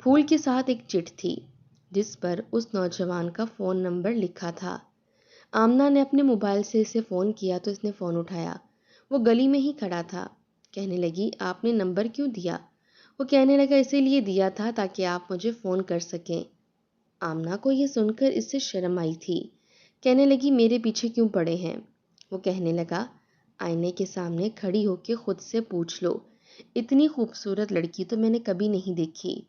پھول کے ساتھ ایک چٹ تھی جس پر اس نوجوان کا فون نمبر لکھا تھا۔ آمنہ نے اپنے موبائل سے اسے فون کیا تو اس نے فون اٹھایا۔ وہ گلی میں ہی کھڑا تھا۔ کہنے لگی آپ نے نمبر کیوں دیا؟ وہ کہنے لگا اسی لیے دیا تھا تاکہ آپ مجھے فون کر سکیں۔ آمنہ کو یہ سن کر اس سے شرم آئی تھی۔ کہنے لگی میرے پیچھے کیوں پڑے ہیں؟ وہ کہنے لگا آئینے کے سامنے کھڑی ہو کے خود سے پوچھ لو، اتنی خوبصورت لڑکی تو میں نے کبھی نہیں دیکھی۔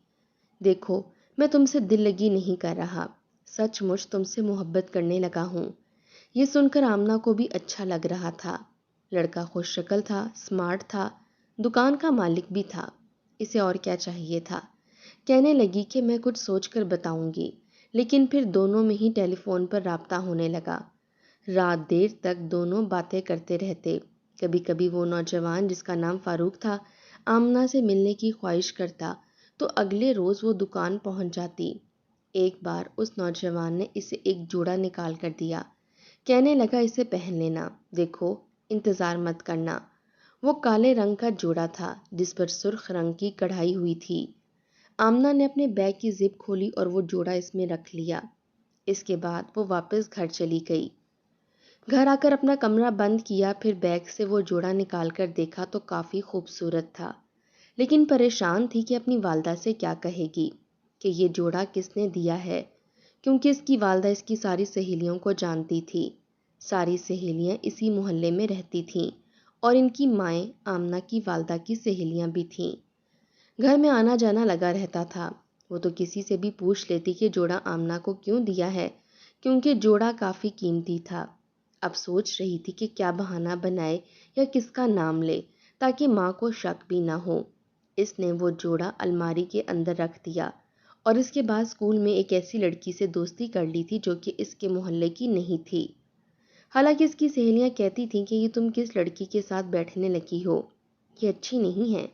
دیکھو میں تم سے دل لگی نہیں کر رہا، سچ مچ تم سے محبت کرنے لگا ہوں۔ یہ سن کر آمنہ کو بھی اچھا لگ رہا تھا۔ لڑکا خوش شکل تھا، سمارٹ تھا، دکان کا مالک بھی تھا، اسے اور کیا چاہیے تھا؟ کہنے لگی کہ میں کچھ سوچ کر بتاؤں گی، لیکن پھر دونوں میں ہی ٹیلی فون پر رابطہ ہونے لگا۔ رات دیر تک دونوں باتیں کرتے رہتے۔ کبھی کبھی وہ نوجوان جس کا نام فاروق تھا آمنہ سے ملنے کی خواہش کرتا تو اگلے روز وہ دکان پہنچ جاتی۔ ایک بار اس نوجوان نے اسے ایک جوڑا نکال کر دیا۔ کہنے لگا اسے پہن لینا، دیکھو انتظار مت کرنا۔ وہ کالے رنگ کا جوڑا تھا جس پر سرخ رنگ کی کڑھائی ہوئی تھی۔ آمنہ نے اپنے بیگ کی زپ کھولی اور وہ جوڑا اس میں رکھ لیا۔ اس کے بعد وہ واپس گھر چلی گئی۔ گھر آ کر اپنا کمرہ بند کیا، پھر بیگ سے وہ جوڑا نکال کر دیکھا تو کافی خوبصورت تھا، لیکن پریشان تھی کہ اپنی والدہ سے کیا کہے گی کہ یہ جوڑا کس نے دیا ہے، کیونکہ اس کی والدہ اس کی ساری سہیلیوں کو جانتی تھی۔ ساری سہیلیاں اسی محلے میں رہتی تھیں اور ان کی مائیں آمنہ کی والدہ کی سہیلیاں بھی تھیں۔ گھر میں آنا جانا لگا رہتا تھا۔ وہ تو کسی سے بھی پوچھ لیتی کہ جوڑا آمنہ کو کیوں دیا ہے، کیونکہ جوڑا کافی قیمتی تھا۔ اب سوچ رہی تھی کہ کیا بہانہ بنائے یا کس کا نام لے تاکہ ماں کو شک بھی نہ ہو۔ اس نے وہ جوڑا الماری کے اندر رکھ دیا اور اس کے بعد اسکول میں ایک ایسی لڑکی سے دوستی کر لی تھی جو کہ اس کے محلے کی نہیں تھی۔ حالانکہ اس کی سہیلیاں کہتی تھیں کہ یہ تم کس لڑکی کے ساتھ بیٹھنے لگی ہو، یہ اچھی نہیں ہے،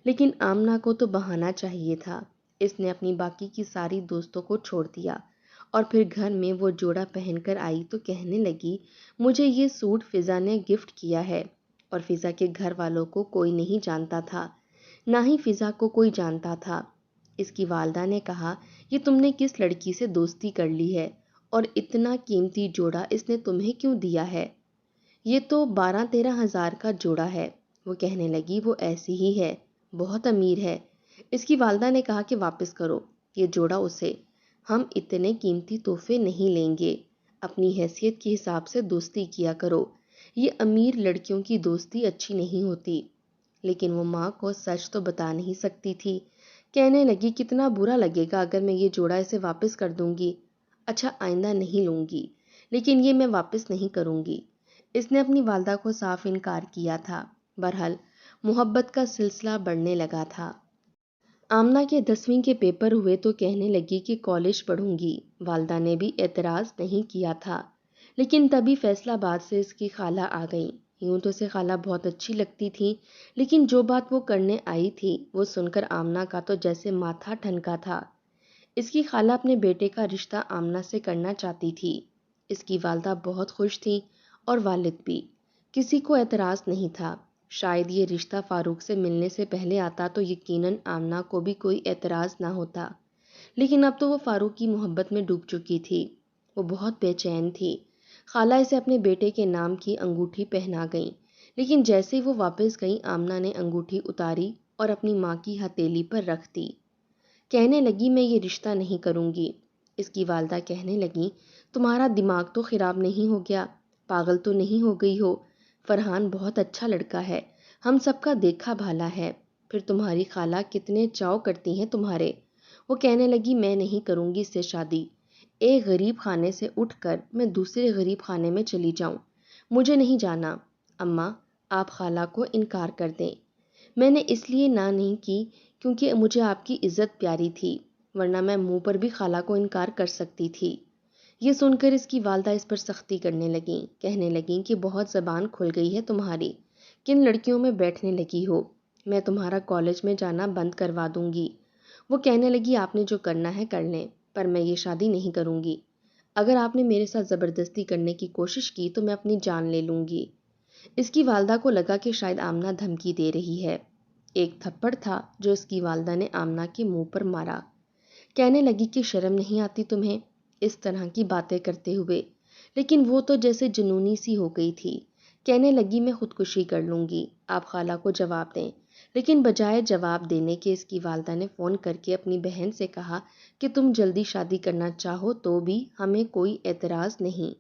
لیکن آمنہ کو تو بہانہ چاہیے تھا۔ اس نے اپنی باقی کی ساری دوستوں کو چھوڑ دیا اور پھر گھر میں وہ جوڑا پہن کر آئی تو کہنے لگی مجھے یہ سوٹ فضا نے گفٹ کیا ہے، اور فضا کے گھر والوں کو کوئی نہیں جانتا تھا، نہ ہی فضا کو کوئی جانتا تھا۔ اس کی والدہ نے کہا یہ تم نے کس لڑکی سے دوستی کر لی ہے اور اتنا قیمتی جوڑا اس نے تمہیں کیوں دیا ہے؟ یہ تو 12-13 ہزار کا جوڑا ہے۔ وہ کہنے لگی وہ ایسی ہی ہے، بہت امیر ہے۔ اس کی والدہ نے کہا کہ واپس کرو یہ جوڑا اسے، ہم اتنے قیمتی تحفے نہیں لیں گے، اپنی حیثیت کے حساب سے دوستی کیا کرو، یہ امیر لڑکیوں کی دوستی اچھی نہیں ہوتی۔ لیکن وہ ماں کو سچ تو بتا نہیں سکتی تھی۔ کہنے لگی کتنا برا لگے گا اگر میں یہ جوڑا اسے واپس کر دوں گی، اچھا آئندہ نہیں لوں گی، لیکن یہ میں واپس نہیں کروں گی۔ اس نے اپنی والدہ کو صاف انکار کیا تھا۔ بہرحال محبت کا سلسلہ بڑھنے لگا تھا۔ آمنہ کے 10ویں کے پیپر ہوئے تو کہنے لگی کہ کالج پڑھوں گی۔ والدہ نے بھی اعتراض نہیں کیا تھا، لیکن تبھی فیصل آباد سے اس کی خالہ آ گئی۔ یوں تو اسے خالہ بہت اچھی لگتی تھی، لیکن جو بات وہ کرنے آئی تھی وہ سن کر آمنہ کا تو جیسے ماتھا ٹھنکا تھا۔ اس کی خالہ اپنے بیٹے کا رشتہ آمنہ سے کرنا چاہتی تھی۔ اس کی والدہ بہت خوش تھی اور والد بھی، کسی کو اعتراض نہیں تھا۔ شاید یہ رشتہ فاروق سے ملنے سے پہلے آتا تو یقیناً آمنہ کو بھی کوئی اعتراض نہ ہوتا، لیکن اب تو وہ فاروق کی محبت میں ڈوب چکی تھی۔ وہ بہت بے چین تھی۔ خالہ اسے اپنے بیٹے کے نام کی انگوٹھی پہنا گئیں، لیکن جیسے ہی وہ واپس گئیں آمنہ نے انگوٹھی اتاری اور اپنی ماں کی ہتھیلی پر رکھ دی۔ کہنے لگی میں یہ رشتہ نہیں کروں گی۔ اس کی والدہ کہنے لگی تمہارا دماغ تو خراب نہیں ہو گیا، پاگل تو نہیں ہو گئی ہو؟ فرحان بہت اچھا لڑکا ہے، ہم سب کا دیکھا بھالا ہے، پھر تمہاری خالہ کتنے چاؤ کرتی ہیں تمہارے۔ وہ کہنے لگی میں نہیں کروں گی اس سے شادی، ایک غریب خانے سے اٹھ کر میں دوسرے غریب خانے میں چلی جاؤں، مجھے نہیں جانا۔ اماں آپ خالہ کو انکار کر دیں۔ میں نے اس لیے نہ نہیں کی کیونکہ مجھے آپ کی عزت پیاری تھی، ورنہ میں منہ پر بھی خالہ کو انکار کر سکتی تھی۔ یہ سن کر اس کی والدہ اس پر سختی کرنے لگیں، کہنے لگیں کہ بہت زبان کھل گئی ہے تمہاری، کن لڑکیوں میں بیٹھنے لگی ہو، میں تمہارا کالج میں جانا بند کروا دوں گی۔ وہ کہنے لگی آپ نے جو کرنا ہے کر لیں، پر میں یہ شادی نہیں کروں گی۔ اگر آپ نے میرے ساتھ زبردستی کرنے کی کوشش کی تو میں اپنی جان لے لوں گی۔ اس کی والدہ کو لگا کہ شاید آمنہ دھمکی دے رہی ہے۔ ایک تھپڑ تھا جو اس کی والدہ نے آمنہ کے منہ پر مارا۔ کہنے لگی کہ شرم نہیں آتی تمہیں اس طرح کی باتیں کرتے ہوئے، لیکن وہ تو جیسے جنونی سی ہو گئی تھی۔ کہنے لگی میں خودکشی کر لوں گی، آپ خالہ کو جواب دیں۔ لیکن بجائے جواب دینے کے اس کی والدہ نے فون کر کے اپنی بہن سے کہا کہ تم جلدی شادی کرنا چاہو تو بھی ہمیں کوئی اعتراض نہیں۔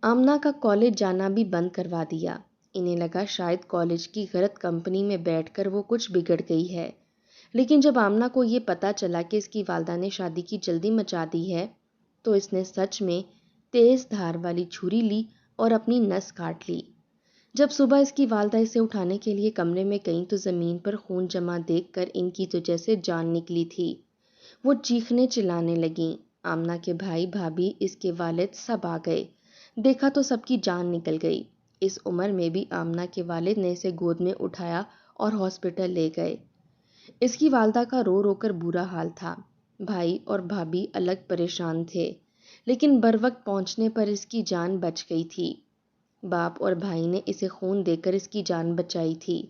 آمنہ کا کالج جانا بھی بند کروا دیا۔ انہیں لگا شاید کالج کی غلط کمپنی میں بیٹھ کر وہ کچھ بگڑ گئی ہے، لیکن جب آمنہ کو یہ پتا چلا کہ اس کی والدہ نے شادی کی جلدی مچا دی ہے تو اس نے سچ میں تیز دھار والی چھری لی اور اپنی نس کاٹ لی۔ جب صبح اس کی والدہ اسے اٹھانے کے لیے کمرے میں گئیں تو زمین پر خون جمع دیکھ کر ان کی تو جیسے جان نکلی تھی۔ وہ چیخنے چلانے لگیں۔ آمنہ کے بھائی بھابھی اس کے والد سب آ گئے۔ دیکھا تو سب کی جان نکل گئی۔ اس عمر میں بھی آمنہ کے والد نے اسے گود میں اٹھایا اور ہاسپٹل لے گئے۔ اس کی والدہ کا رو رو کر برا حال تھا۔ بھائی اور بھابھی الگ پریشان تھے، لیکن بروقت پہنچنے پر اس کی جان بچ گئی تھی۔ باپ اور بھائی نے اسے خون دے کر اس کی جان بچائی تھی۔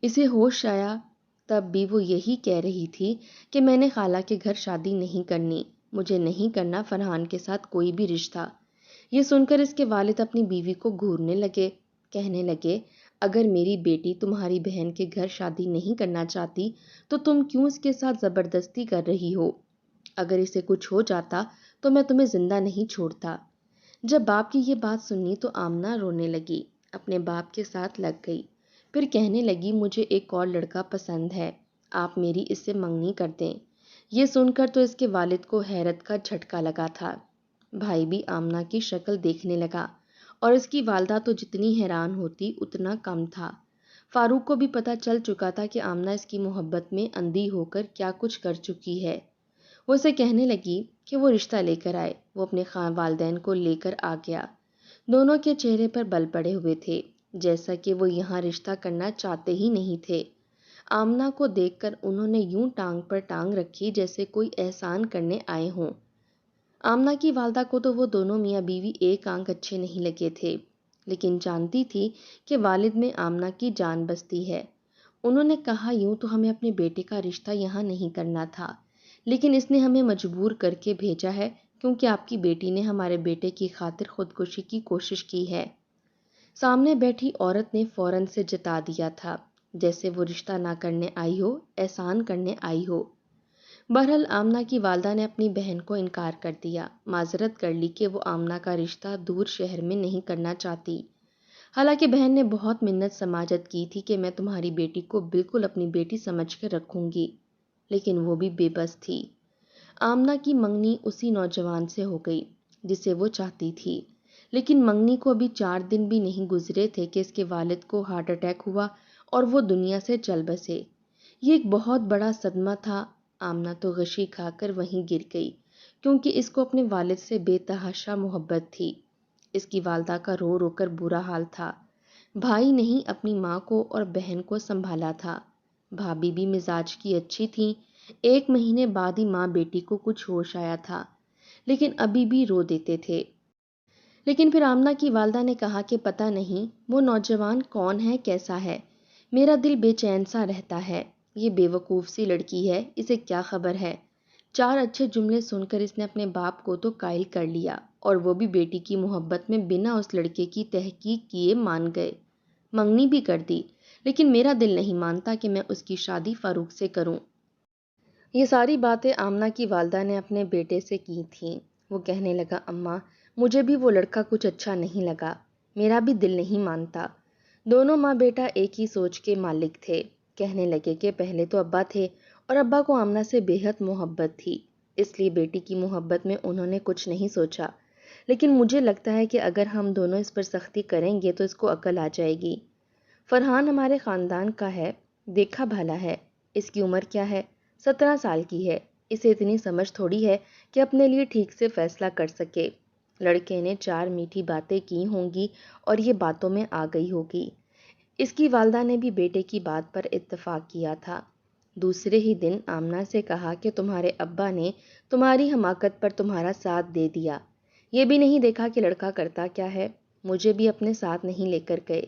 اسے ہوش آیا تب بھی وہ یہی کہہ رہی تھی کہ میں نے خالہ کے گھر شادی نہیں کرنی، مجھے نہیں کرنا فرحان کے ساتھ کوئی بھی رشتہ۔ یہ سن کر اس کے والد اپنی بیوی کو گھورنے لگے، کہنے لگے اگر میری بیٹی تمہاری بہن کے گھر شادی نہیں کرنا چاہتی تو تم کیوں اس کے ساتھ زبردستی کر رہی ہو؟ اگر اسے کچھ ہو جاتا تو میں تمہیں زندہ نہیں چھوڑتا۔ جب باپ کی یہ بات سنی تو آمنہ رونے لگی، اپنے باپ کے ساتھ لگ گئی، پھر کہنے لگی مجھے ایک اور لڑکا پسند ہے، آپ میری اس سے منگنی کر دیں۔ یہ سن کر تو اس کے والد کو حیرت کا جھٹکا لگا تھا۔ بھائی بھی آمنہ کی شکل دیکھنے لگا اور اس کی والدہ تو جتنی حیران ہوتی اتنا کم تھا۔ فاروق کو بھی پتہ چل چکا تھا کہ آمنہ اس کی محبت میں اندھی ہو کر کیا کچھ کر چکی ہے۔ وہ اسے کہنے لگی کہ وہ رشتہ لے کر آئے۔ وہ اپنے والدین کو لے کر آ گیا۔ دونوں کے چہرے پر بل پڑے ہوئے تھے، جیسا کہ وہ یہاں رشتہ کرنا چاہتے ہی نہیں تھے۔ آمنہ کو دیکھ کر انہوں نے یوں ٹانگ پر ٹانگ رکھی جیسے کوئی احسان کرنے آئے ہوں۔ آمنہ کی والدہ کو تو وہ دونوں میاں بیوی ایک آنکھ اچھے نہیں لگے تھے، لیکن جانتی تھی کہ والد میں آمنہ کی جان بستی ہے۔ انہوں نے کہا یوں تو ہمیں اپنے بیٹے کا رشتہ یہاں نہیں کرنا تھا، لیکن اس نے ہمیں مجبور کر کے بھیجا ہے کیونکہ آپ کی بیٹی نے ہمارے بیٹے کی خاطر خودکشی کی کوشش کی ہے۔ سامنے بیٹھی عورت نے فوراً سے جتا دیا تھا جیسے وہ رشتہ نہ کرنے آئی ہو، احسان کرنے آئی ہو۔ بہرحال آمنہ کی والدہ نے اپنی بہن کو انکار کر دیا، معذرت کر لی کہ وہ آمنہ کا رشتہ دور شہر میں نہیں کرنا چاہتی۔ حالانکہ بہن نے بہت منت سماجت کی تھی کہ میں تمہاری بیٹی کو بالکل اپنی بیٹی سمجھ کر رکھوں گی، لیکن وہ بھی بے بس تھی۔ آمنہ کی منگنی اسی نوجوان سے ہو گئی جسے وہ چاہتی تھی، لیکن منگنی کو ابھی 4 دن بھی نہیں گزرے تھے کہ اس کے والد کو ہارٹ اٹیک ہوا اور وہ دنیا سے چل بسے۔ یہ ایک بہت بڑا صدمہ تھا۔ آمنہ تو غشی کھا کر وہیں گر گئی کیونکہ اس کو اپنے والد سے بے تحاشا محبت تھی۔ اس کی والدہ کا رو رو کر برا حال تھا۔ بھائی نہیں اپنی ماں کو اور بہن کو سنبھالا تھا۔ بھابھی بھی مزاج کی اچھی تھی۔ 1 مہینے بعد ہی ماں بیٹی کو کچھ ہوش آیا تھا، لیکن ابھی بھی رو دیتے تھے۔ لیکن پھر آمنہ کی والدہ نے کہا کہ پتہ نہیں وہ نوجوان کون ہے، کیسا ہے، میرا دل بے چین سا رہتا ہے۔ یہ بے وقوف سی لڑکی ہے، اسے کیا خبر ہے۔ 4 اچھے جملے سن کر اس نے اپنے باپ کو تو قائل کر لیا، اور وہ بھی بیٹی کی محبت میں بنا اس لڑکے کی تحقیق کیے مان گئے۔ منگنی بھی کر دی، لیکن میرا دل نہیں مانتا کہ میں اس کی شادی فاروق سے کروں۔ یہ ساری باتیں آمنہ کی والدہ نے اپنے بیٹے سے کی تھیں۔ وہ کہنے لگا اماں مجھے بھی وہ لڑکا کچھ اچھا نہیں لگا، میرا بھی دل نہیں مانتا۔ دونوں ماں بیٹا ایک ہی سوچ کے مالک تھے۔ کہنے لگے کہ پہلے تو ابا تھے اور ابا کو آمنہ سے بے حد محبت تھی، اس لیے بیٹی کی محبت میں انہوں نے کچھ نہیں سوچا، لیکن مجھے لگتا ہے کہ اگر ہم دونوں اس پر سختی کریں گے تو اس کو عقل آ جائے گی۔ فرحان ہمارے خاندان کا ہے، دیکھا بھالا ہے، اس کی عمر کیا ہے، 17 سال کی ہے، اسے اتنی سمجھ تھوڑی ہے کہ اپنے لیے ٹھیک سے فیصلہ کر سکے۔ لڑکے نے 4 میٹھی باتیں کی ہوں گی اور یہ باتوں میں آ گئی ہوگی۔ اس کی والدہ نے بھی بیٹے کی بات پر اتفاق کیا تھا۔ دوسرے ہی دن آمنہ سے کہا کہ تمہارے ابا نے تمہاری حماقت پر تمہارا ساتھ دے دیا، یہ بھی نہیں دیکھا کہ لڑکا کرتا کیا ہے، مجھے بھی اپنے ساتھ نہیں لے کر گئے،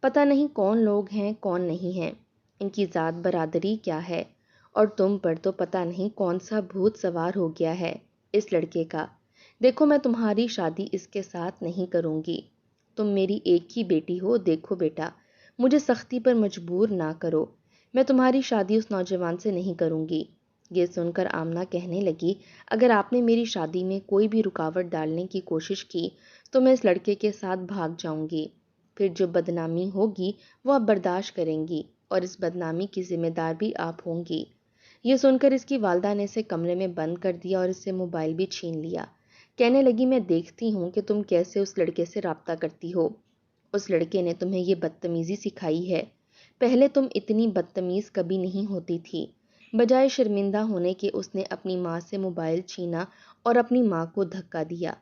پتہ نہیں کون لوگ ہیں کون نہیں ہیں۔ ان کی ذات برادری کیا ہے، اور تم پر تو پتہ نہیں کون سا بھوت سوار ہو گیا ہے اس لڑکے کا۔ دیکھو میں تمہاری شادی اس کے ساتھ نہیں کروں گی، تم میری ایک ہی بیٹی ہو، دیکھو بیٹا مجھے سختی پر مجبور نہ کرو، میں تمہاری شادی اس نوجوان سے نہیں کروں گی۔ یہ سن کر آمنہ کہنے لگی، اگر آپ نے میری شادی میں کوئی بھی رکاوٹ ڈالنے کی کوشش کی تو میں اس لڑکے کے ساتھ بھاگ جاؤں گی، پھر جو بدنامی ہوگی وہ آپ برداشت کریں گی، اور اس بدنامی کی ذمہ دار بھی آپ ہوں گی۔ یہ سن کر اس کی والدہ نے اسے کمرے میں بند کر دیا اور اس سے موبائل بھی چھین لیا۔ کہنے لگی، میں دیکھتی ہوں کہ تم کیسے اس لڑکے سے رابطہ کرتی ہو، اس لڑکے نے تمہیں یہ بدتمیزی سکھائی ہے، پہلے تم اتنی بدتمیز کبھی نہیں ہوتی تھی۔ بجائے شرمندہ ہونے کے اس نے اپنی ماں سے موبائل چھینا اور اپنی ماں کو دھکا دیا۔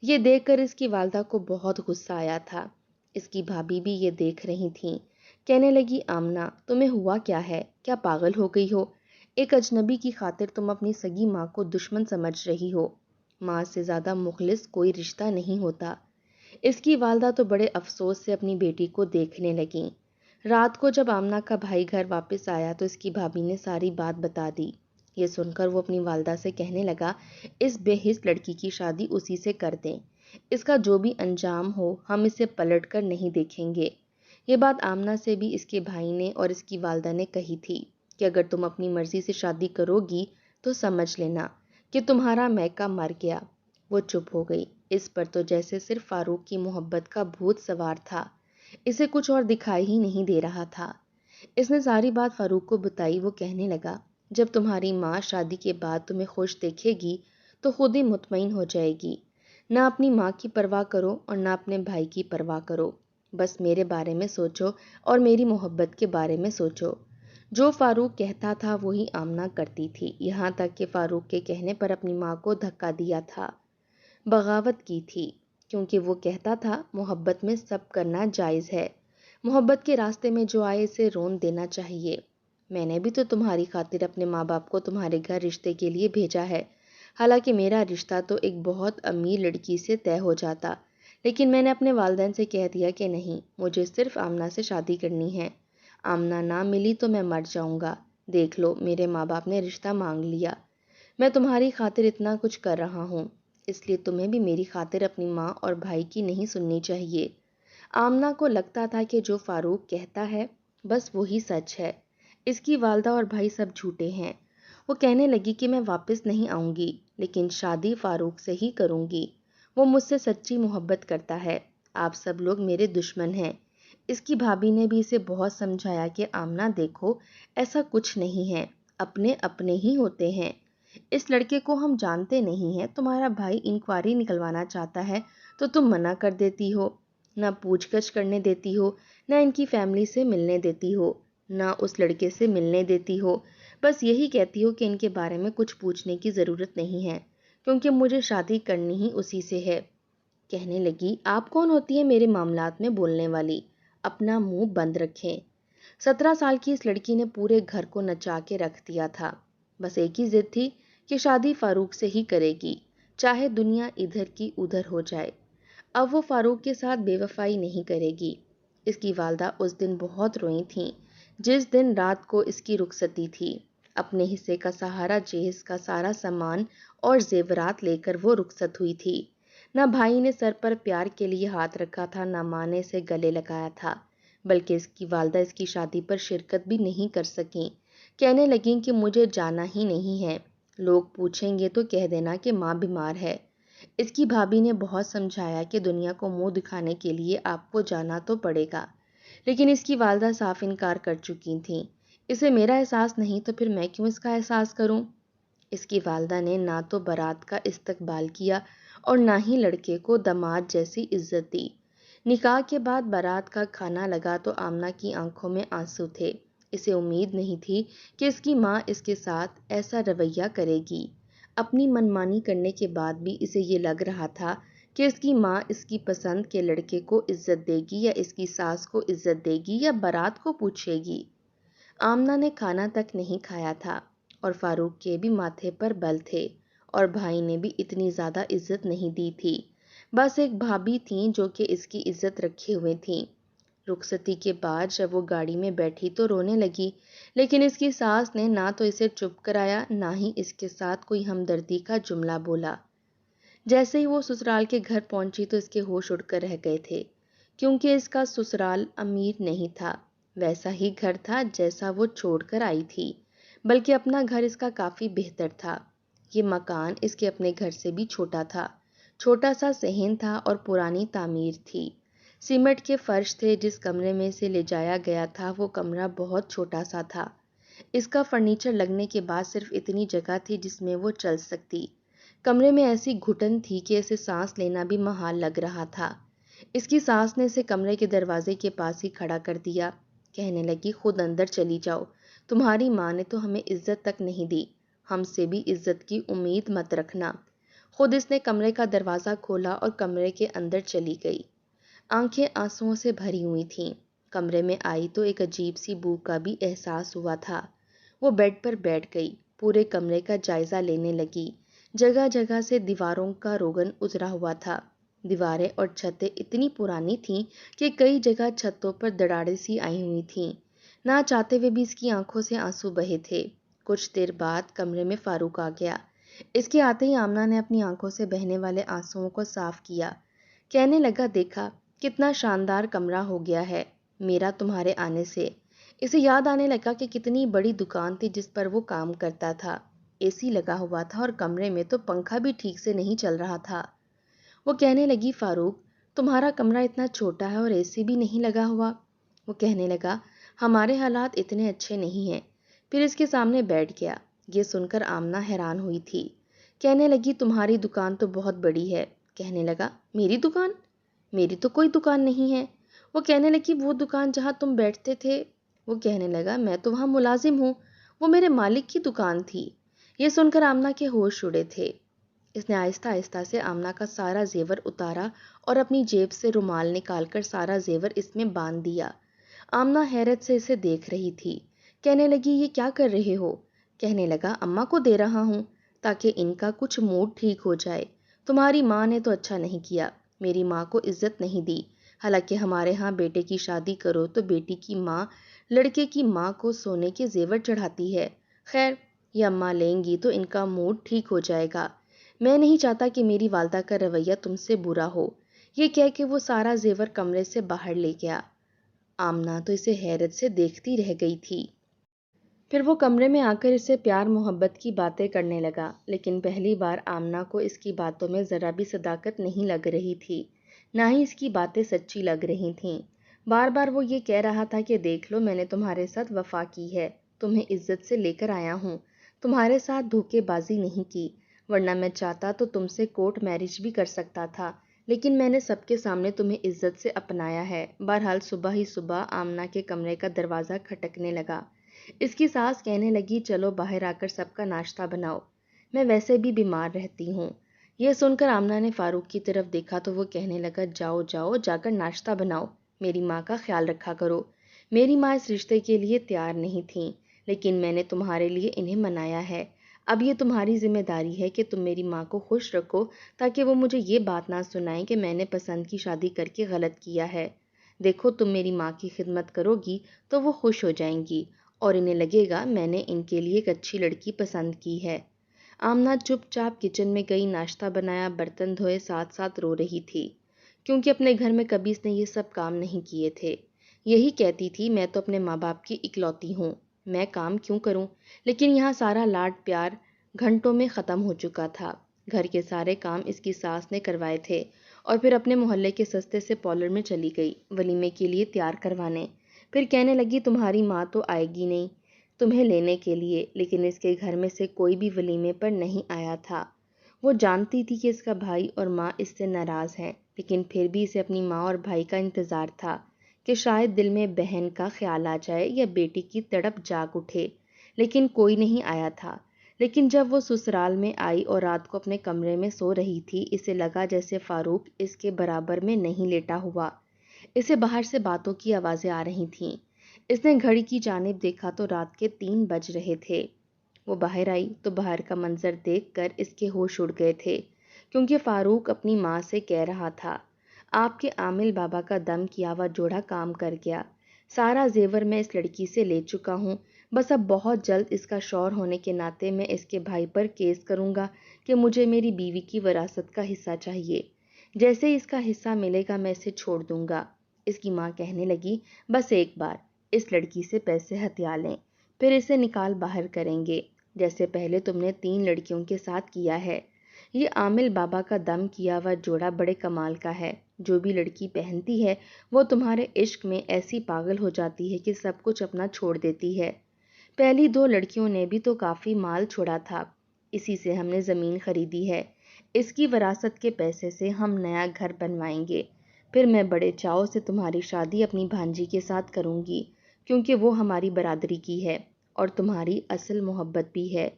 یہ دیکھ کر اس کی والدہ کو بہت غصہ آیا تھا۔ اس کی بھابھی بھی یہ دیکھ رہی تھیں۔ کہنے لگی، آمنہ تمہیں ہوا کیا ہے، کیا پاگل ہو گئی ہو؟ ایک اجنبی کی خاطر تم اپنی سگی ماں کو دشمن سمجھ رہی ہو، ماں سے زیادہ مخلص کوئی رشتہ نہیں ہوتا۔ اس کی والدہ تو بڑے افسوس سے اپنی بیٹی کو دیکھنے لگیں۔ رات کو جب آمنہ کا بھائی گھر واپس آیا تو اس کی بھابھی نے ساری بات بتا دی۔ یہ سن کر وہ اپنی والدہ سے کہنے لگا، اس بے حس لڑکی کی شادی اسی سے کر دیں، اس کا جو بھی انجام ہو ہم اسے پلٹ کر نہیں دیکھیں گے۔ یہ بات آمنہ سے بھی اس کے بھائی نے اور اس کی والدہ نے کہی تھی کہ اگر تم اپنی مرضی سے شادی کرو گی تو سمجھ لینا کہ تمہارا میکا مر گیا۔ وہ چپ ہو گئی۔ اس پر تو جیسے صرف فاروق کی محبت کا بھوت سوار تھا، اسے کچھ اور دکھائی ہی نہیں دے رہا تھا۔ اس نے ساری بات فاروق کو بتائی۔ وہ کہنے لگا، جب تمہاری ماں شادی کے بعد تمہیں خوش دیکھے گی تو خود ہی مطمئن ہو جائے گی۔ نہ اپنی ماں کی پرواہ کرو اور نہ اپنے بھائی کی پرواہ کرو، بس میرے بارے میں سوچو اور میری محبت کے بارے میں سوچو۔ جو فاروق کہتا تھا وہی آمنہ کرتی تھی، یہاں تک کہ فاروق کے کہنے پر اپنی ماں کو دھکا دیا تھا، بغاوت کی تھی، کیونکہ وہ کہتا تھا محبت میں سب کرنا جائز ہے، محبت کے راستے میں جو آئے اسے رون دینا چاہیے۔ میں نے بھی تو تمہاری خاطر اپنے ماں باپ کو تمہارے گھر رشتے کے لیے بھیجا ہے، حالانکہ میرا رشتہ تو ایک بہت امیر لڑکی سے طے ہو جاتا، لیکن میں نے اپنے والدین سے کہہ دیا کہ نہیں، مجھے صرف آمنہ سے شادی کرنی ہے، آمنہ نہ ملی تو میں مر جاؤں گا۔ دیکھ لو میرے ماں باپ نے رشتہ مانگ لیا، میں تمہاری خاطر اتنا کچھ کر رہا ہوں، اس لیے تمہیں بھی میری خاطر اپنی ماں اور بھائی کی نہیں سننی چاہیے۔ آمنہ کو لگتا تھا کہ جو فاروق کہتا ہے بس وہی سچ ہے، اس کی والدہ اور بھائی سب جھوٹے ہیں۔ وہ کہنے لگی کہ میں واپس نہیں آؤں گی، لیکن شادی فاروق سے ہی کروں گی، وہ مجھ سے سچی محبت کرتا ہے، آپ سب لوگ میرے دشمن ہیں۔ اس کی بھابھی نے بھی اسے بہت سمجھایا کہ آمنہ دیکھو ایسا کچھ نہیں ہے، اپنے اپنے ہی ہوتے ہیں، اس لڑکے کو ہم جانتے نہیں ہیں، تمہارا بھائی انکوائری نکلوانا چاہتا ہے تو تم منع کر دیتی ہو، نہ پوچھ گچھ کرنے دیتی ہو، نہ ان کی فیملی سے ملنے دیتی ہو، نہ اس لڑکے سے ملنے دیتی ہو، بس یہی کہتی ہو کہ ان کے بارے میں کچھ پوچھنے کی ضرورت نہیں ہے کیونکہ مجھے شادی کرنی ہی اسی سے ہے۔ کہنے لگی، آپ کون ہوتی ہے میرے معاملات میں بولنے والی، اپنا منہ بند رکھیں۔ 17 سال کی اس لڑکی نے پورے گھر کو نچا کے رکھ دیا تھا، بس ایک ہی ضد تھی کہ شادی فاروق سے ہی کرے گی، چاہے دنیا ادھر کی ادھر ہو جائے۔ اب وہ فاروق کے ساتھ بے وفائی نہیں کرے گی۔ اس کی والدہ اس دن بہت روئی تھیں جس دن رات کو اس کی رخصتی تھی۔ اپنے حصے کا سہارا جہیز کا سارا سامان اور زیورات لے کر وہ رخصت ہوئی تھی۔ نہ بھائی نے سر پر پیار کے لیے ہاتھ رکھا تھا، نہ ماں نے اسے گلے لگایا تھا، بلکہ اس کی والدہ اس کی شادی پر شرکت بھی نہیں کر سکیں۔ کہنے لگیں کہ مجھے جانا ہی نہیں ہے، لوگ پوچھیں گے تو کہہ دینا کہ ماں بیمار ہے۔ اس کی بھابھی نے بہت سمجھایا کہ دنیا کو منہ دکھانے کے لیے آپ کو جانا تو پڑے گا، لیکن اس کی والدہ صاف انکار کر چکی تھیں۔ اسے میرا احساس نہیں تو پھر میں کیوں اس کا احساس کروں؟ اس کی والدہ نے نہ تو بارات کا استقبال کیا اور نہ ہی لڑکے کو داماد جیسی عزت دی۔ نکاح کے بعد بارات کا کھانا لگا تو آمنہ کی آنکھوں میں آنسو تھے، اسے امید نہیں تھی کہ اس کی ماں اس کے ساتھ ایسا رویہ کرے گی۔ اپنی منمانی کرنے کے بعد بھی اسے یہ لگ رہا تھا کہ اس کی ماں اس کی پسند کے لڑکے کو عزت دے گی یا اس کی ساس کو عزت دے گی یا بارات کو پوچھے گی۔ آمنہ نے کھانا تک نہیں کھایا تھا اور فاروق کے بھی ماتھے پر بل تھے اور بھائی نے بھی اتنی زیادہ عزت نہیں دی تھی، بس ایک بھابھی تھیں جو کہ اس کی عزت رکھے ہوئے تھیں۔ رخصتی کے بعد جب وہ گاڑی میں بیٹھی تو رونے لگی، لیکن اس کی ساس نے نہ تو اسے چپ کرایا نہ ہی اس کے ساتھ کوئی ہمدردی کا جملہ بولا۔ جیسے ہی وہ سسرال کے گھر پہنچی تو اس کے ہوش اڑ کر رہ گئے تھے، کیونکہ اس کا سسرال امیر نہیں تھا، ویسا ہی گھر تھا جیسا وہ چھوڑ کر آئی تھی، بلکہ اپنا گھر اس کا کافی بہتر تھا۔ یہ مکان اس کے اپنے گھر سے بھی چھوٹا تھا، چھوٹا سا صحن تھا اور پرانی تعمیر تھی۔ سیمنٹ کے فرش تھے، جس کمرے میں سے لے جایا گیا تھا وہ کمرہ بہت چھوٹا سا تھا۔ اس کا فرنیچر لگنے کے بعد صرف اتنی جگہ تھی جس میں وہ چل سکتی۔ کمرے میں ایسی گھٹن تھی کہ اسے سانس لینا بھی محال لگ رہا تھا۔ اس کی ساس نے اسے کمرے کے دروازے کے پاس ہی کھڑا کر دیا، کہنے لگی خود اندر چلی جاؤ، تمہاری ماں نے تو ہمیں عزت تک نہیں دی، ہم سے بھی عزت کی امید مت رکھنا۔ خود اس نے کمرے کا دروازہ کھولا اور کمرے کے اندر چلی گئی۔ آنکھیں آنسوؤں سے بھری ہوئی تھیں۔ کمرے میں آئی تو ایک عجیب سی بو کا بھی احساس ہوا تھا۔ وہ بیڈ پر بیٹھ گئی، پورے کمرے کا جائزہ لینے لگی۔ جگہ جگہ سے دیواروں کا روغن اترا ہوا تھا۔ دیواریں اور چھتیں اتنی پرانی تھیں کہ کئی جگہ چھتوں پر دراڑیں سی آئی ہوئی تھیں۔ نہ چاہتے ہوئے بھی اس کی آنکھوں سے آنسو بہے تھے۔ کچھ دیر بعد کمرے میں فاروق آ گیا۔ اس کے آتے ہی آمنہ نے اپنی آنکھوں سے بہنے والے آنسوؤں کو صاف کیا، کہنے لگا دیکھا کتنا شاندار کمرہ ہو گیا ہے میرا تمہارے آنے سے۔ اسے یاد آنے لگا کہ کتنی بڑی دکان تھی جس پر وہ کام کرتا تھا، اے سی لگا ہوا تھا اور کمرے میں تو پنکھا بھی ٹھیک سے نہیں چل رہا تھا۔ وہ کہنے لگی فاروق تمہارا کمرہ اتنا چھوٹا ہے اور اے سی بھی نہیں لگا ہوا۔ وہ کہنے لگا ہمارے حالات اتنے اچھے نہیں ہیں، پھر اس کے سامنے بیٹھ گیا۔ یہ سن کر آمنہ حیران ہوئی تھی، کہنے لگی تمہاری دکان تو بہت بڑی ہے۔ کہنے لگا میری دکان؟ میری تو کوئی دکان نہیں ہے۔ وہ کہنے لگی وہ دکان جہاں تم بیٹھتے تھے۔ وہ کہنے لگا میں تو وہاں ملازم ہوں، وہ میرے مالک کی دکان تھی۔ یہ سن کر آمنہ کے ہوش اڑے تھے۔ اس نے آہستہ آہستہ سے آمنہ کا سارا زیور اتارا اور اپنی جیب سے رومال نکال کر سارا زیور اس میں باندھ دیا۔ آمنہ حیرت سے اسے دیکھ رہی تھی، کہنے لگی یہ کیا کر رہے ہو؟ کہنے لگا اماں کو دے رہا ہوں تاکہ ان کا کچھ موڈ ٹھیک ہو جائے۔ تمہاری ماں نے تو اچھا نہیں کیا، میری ماں کو عزت نہیں دی۔ حالانکہ ہمارے ہاں بیٹے کی شادی کرو تو بیٹی کی ماں لڑکے کی ماں کو سونے کے زیور چڑھاتی ہے۔ خیر یہ اماں لیں گی تو ان کا موڈ ٹھیک ہو جائے گا۔ میں نہیں چاہتا کہ میری والدہ کا رویہ تم سے برا ہو۔ یہ کہہ کے وہ سارا زیور کمرے سے باہر لے گیا۔ آمنہ تو اسے حیرت سے دیکھتی رہ گئی تھی۔ پھر وہ کمرے میں آ کر اسے پیار محبت کی باتیں کرنے لگا، لیکن پہلی بار آمنہ کو اس کی باتوں میں ذرا بھی صداقت نہیں لگ رہی تھی، نہ ہی اس کی باتیں سچی لگ رہی تھیں۔ بار بار وہ یہ کہہ رہا تھا کہ دیکھ لو میں نے تمہارے ساتھ وفا کی ہے، تمہیں عزت سے لے کر آیا ہوں، تمہارے ساتھ دھوکے بازی نہیں کی، ورنہ میں چاہتا تو تم سے کورٹ میرج بھی کر سکتا تھا، لیکن میں نے سب کے سامنے تمہیں عزت سے اپنایا ہے۔ بہرحال صبح ہی صبح آمنہ کے کمرے کا دروازہ کھٹکنے لگا۔ اس کی ساس کہنے لگی چلو باہر آ کر سب کا ناشتہ بناؤ، میں ویسے بھی بیمار رہتی ہوں۔ یہ سن کر آمنہ نے فاروق کی طرف دیکھا تو وہ کہنے لگا جاؤ جاؤ جا کر ناشتہ بناؤ، میری ماں کا خیال رکھا کرو۔ میری ماں اس رشتے کے لیے تیار نہیں تھیں، لیکن میں نے تمہارے لیے انہیں منایا ہے۔ اب یہ تمہاری ذمہ داری ہے کہ تم میری ماں کو خوش رکھو تاکہ وہ مجھے یہ بات نہ سنائیں کہ میں نے پسند کی شادی کر کے غلط کیا ہے۔ دیکھو تم میری ماں کی خدمت کرو گی تو وہ خوش ہو جائیں گی اور انہیں لگے گا میں نے ان کے لیے ایک اچھی لڑکی پسند کی ہے۔ آمنہ چپ چاپ کچن میں گئی، ناشتہ بنایا، برتن دھوئے، ساتھ ساتھ رو رہی تھی، کیونکہ اپنے گھر میں کبھی اس نے یہ سب کام نہیں کیے تھے۔ یہی کہتی تھی میں تو اپنے ماں باپ کی اکلوتی ہوں، میں کام کیوں کروں؟ لیکن یہاں سارا لاڈ پیار گھنٹوں میں ختم ہو چکا تھا۔ گھر کے سارے کام اس کی ساس نے کروائے تھے اور پھر اپنے محلے کے سستے سے پارلر میں چلی گئی ولیمے کے لیے تیار کروانے۔ پھر کہنے لگی تمہاری ماں تو آئے گی نہیں تمہیں لینے کے لیے، لیکن اس کے گھر میں سے کوئی بھی ولیمے پر نہیں آیا تھا۔ وہ جانتی تھی کہ اس کا بھائی اور ماں اس سے ناراض ہیں، لیکن پھر بھی اسے اپنی ماں اور بھائی کا انتظار تھا کہ شاید دل میں بہن کا خیال آ جائے یا بیٹی کی تڑپ جاگ اٹھے، لیکن کوئی نہیں آیا تھا۔ لیکن جب وہ سسرال میں آئی اور رات کو اپنے کمرے میں سو رہی تھی، اسے لگا جیسے فاروق اس کے برابر میں نہیں لیٹا ہوا۔ اسے باہر سے باتوں کی آوازیں آ رہی تھیں۔ اس نے گھڑی کی جانب دیکھا تو رات کے 3 بج رہے تھے۔ وہ باہر آئی تو باہر کا منظر دیکھ کر اس کے ہوش اڑ گئے تھے، کیونکہ فاروق اپنی ماں سے کہہ رہا تھا آپ کے عامل بابا کا دم کیا ہوا جوڑا کام کر گیا۔ سارا زیور میں اس لڑکی سے لے چکا ہوں، بس اب بہت جلد اس کا شوہر ہونے کے ناطے میں اس کے بھائی پر کیس کروں گا کہ مجھے میری بیوی کی وراثت کا حصہ چاہیے۔ جیسے ہی اس کا حصہ ملے گا میں اسے چھوڑ دوں گا۔ اس کی ماں کہنے لگی، بس ایک بار اس لڑکی سے پیسے ہتھیا لیں، پھر اسے نکال باہر کریں گے، جیسے پہلے تم نے 3 لڑکیوں کے ساتھ کیا ہے۔ یہ عامل بابا کا دم کیا ہوا جوڑا بڑے کمال کا ہے۔ جو بھی لڑکی پہنتی ہے وہ تمہارے عشق میں ایسی پاگل ہو جاتی ہے کہ سب کچھ اپنا چھوڑ دیتی ہے۔ پہلی 2 لڑکیوں نے بھی تو کافی مال چھوڑا تھا، اسی سے ہم نے زمین خریدی ہے۔ اس کی وراثت کے پیسے سے ہم نیا گھر بنوائیں گے، پھر میں بڑے چاؤ سے تمہاری شادی اپنی بھانجی کے ساتھ کروں گی، کیونکہ وہ ہماری برادری کی ہے اور تمہاری اصل محبت بھی ہے۔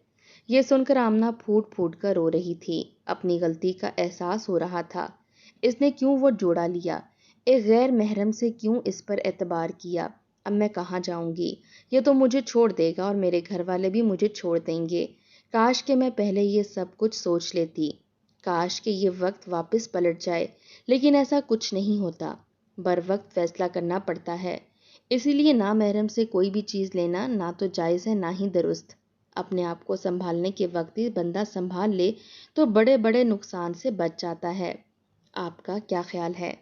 یہ سن کر آمنہ پھوٹ پھوٹ کر رو رہی تھی۔ اپنی غلطی کا احساس ہو رہا تھا۔ اس نے کیوں وہ جوڑا لیا؟ ایک غیر محرم سے کیوں اس پر اعتبار کیا؟ اب میں کہاں جاؤں گی؟ یہ تو مجھے چھوڑ دے گا اور میرے گھر والے بھی مجھے چھوڑ دیں گے۔ کاش کہ میں پہلے یہ سب کچھ سوچ لیتی۔ کاش کہ یہ وقت واپس پلٹ جائے، لیکن ایسا کچھ نہیں ہوتا۔ بر وقت فیصلہ کرنا پڑتا ہے۔ اسی لیے نامحرم سے کوئی بھی چیز لینا نہ تو جائز ہے نہ ہی درست۔ اپنے آپ کو سنبھالنے کے وقت ہی بندہ سنبھال لے تو بڑے بڑے نقصان سے بچ جاتا ہے۔ آپ کا کیا خیال ہے؟